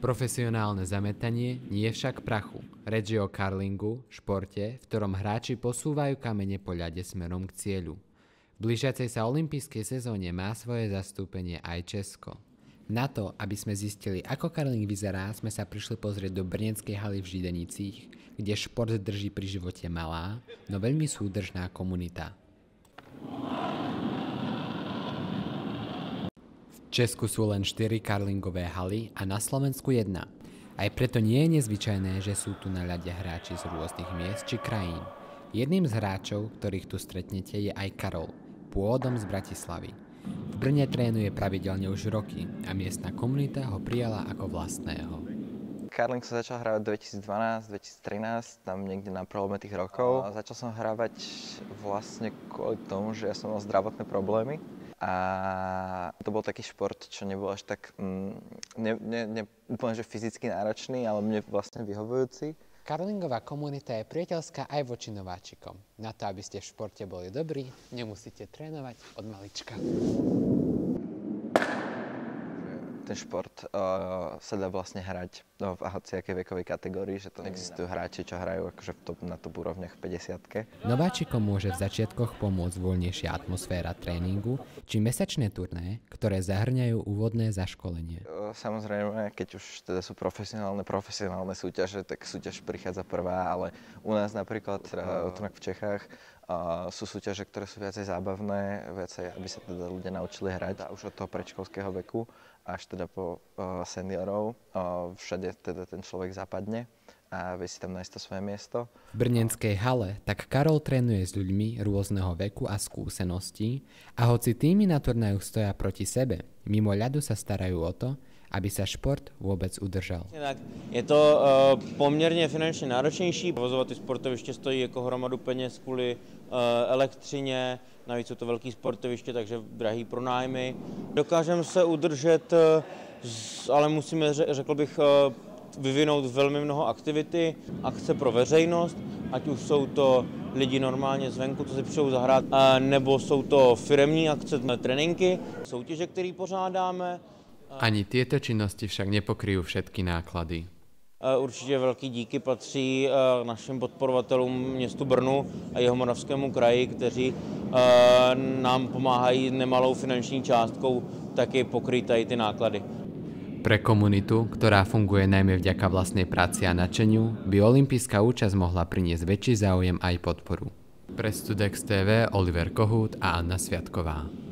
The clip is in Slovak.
Profesionálne zametanie nie je však prachu. Reč je o curlingu, športe, v ktorom hráči posúvajú kamene po ľade smerom k cieľu. V blížiacej sa olympijskej sezóne má svoje zastúpenie aj Česko. Na to, aby sme zistili, ako curling vyzerá, sme sa prišli pozrieť do brněnskej haly v Židenicích, kde šport drží pri živote malá, no veľmi súdržná komunita. V Česku sú len 4 curlingové haly a na Slovensku 1. Aj preto nie je nezvyčajné, že sú tu na ľade hráči z rôznych miest či krajín. Jedným z hráčov, ktorých tu stretnete, je aj Karol, pôvodom z Bratislavy. V Brne trénuje pravidelne už roky a miestna komunita ho prijala ako vlastného. Curling som začal hrávať 2012-2013, tam niekde na prelome tých rokov. Začal som hrávať vlastne kvôli tomu, že ja som mal zdravotné problémy. A to bol taký šport, čo nebol až tak úplne že fyzicky náročný, ale mne vlastne vyhovujúci. Curlingová komunita je priateľská aj voči nováčikom. Na to, aby ste v športe boli dobrí, nemusíte trénovať od malička. Ten šport sa dá vlastne hrať v hociakej vekovej kategórii, že to existujú hráči, čo hrajú akože na top úrovniach v 50-ke. Nováčikom môže v začiatkoch pomôcť voľnejšia atmosféra tréningu či mesačné turné, ktoré zahrňajú úvodné zaškolenie. Samozrejme, keď už teda sú profesionálne súťaže, tak súťaž prichádza prvá, ale u nás napríklad, v Čechách, sú súťaže, ktoré sú viacej zábavné, viacej, aby sa teda ľudia naučili hrať už od toho predškolského veku až teda po seniorov. Všade teda ten človek zapadne a vie si tam nájsť to svoje miesto. V brněnskej hale tak Karol trénuje s ľuďmi rôzneho veku a skúseností a hoci týmy na turnajoch stoja proti sebe, mimo ľadu sa starajú o to, aby sa šport vůbec udržel. Je to poměrně finančně náročnější. Provozovat ty sportoviště stojí jako hromadu peněz kvůli elektřině, navíc jsou to velký sportoviště, takže drahý pronájmy. Dokážeme se udržet, ale musíme, řekl bych, vyvinout velmi mnoho aktivity, akce pro veřejnost, ať už jsou to lidi normálně zvenku, co si přijdou zahrát, nebo jsou to firemní akce, tréninky, soutěže, které pořádáme. Ani tieto činnosti však nepokryjú všetky náklady. Určitě velký díky patří našim podporovatelům městu Brnu a Jihomoravskému kraji, kteří nám pomáhají nemalou finanční částkou taky pokrýt tady ty náklady. Pre komunitu, ktorá funguje najmä vďaka vlastnej práci a nadšeniu, by olympijská účasť mohla priniesť väčší záujem aj podporu. Pre Studex TV Oliver Kohút a Anna Sviatková.